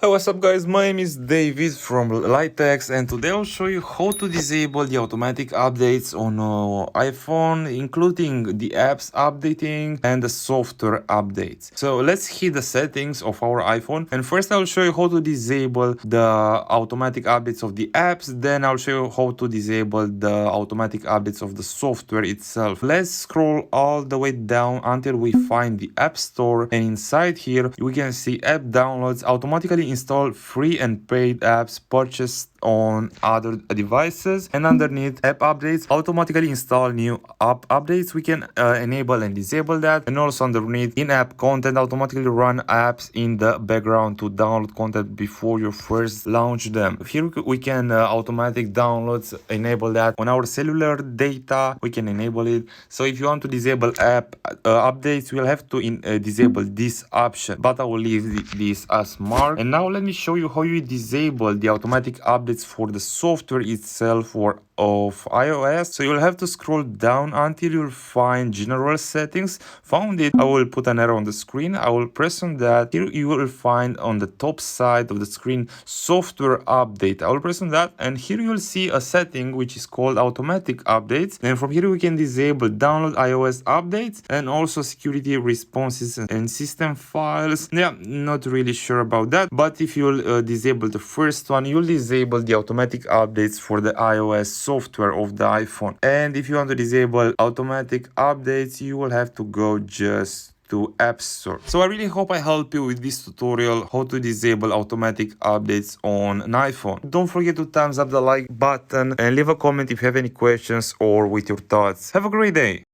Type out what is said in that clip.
Hi, what's up guys? My name is David from Litex and today I'll show you how to disable the automatic updates on iPhone, including the apps updating and the software updates. So let's hit the settings of our iPhone, and first I'll show you how to disable the automatic updates of the apps, then I'll show you how to disable the automatic updates of the software itself. Let's scroll all the way down until we find the App Store, and inside here we can see app downloads, automatically install free and paid apps purchased on other devices, and underneath app updates, automatically install new app updates. We can enable and disable that, and also underneath in-app content, automatically run apps in the background to download content before you first launch them. Here we can automatic downloads, enable that. On our cellular data we can enable it. So if you want to disable app updates, we'll have to disable this option, but I will leave this as marked. And now let me show you how you disable the automatic updates for the software itself or of iOS. So you'll have to scroll down until you'll find general settings. Found it, I will put an arrow on the screen, I will press on that. Here you will find on the top side of the screen software update. I will press on that, and here you'll see a setting which is called automatic updates, and from here we can disable download iOS updates and also security responses and system files. Yeah, not really sure about that, but if you'll disable the first one, you'll disable the automatic updates for the iOS software of the iPhone. And if you want to disable automatic updates, you will have to go just to App Store. So I really hope I helped you with this tutorial how to disable automatic updates on an iPhone. Don't forget to thumbs up the like button and leave a comment if you have any questions or with your thoughts. Have a great day.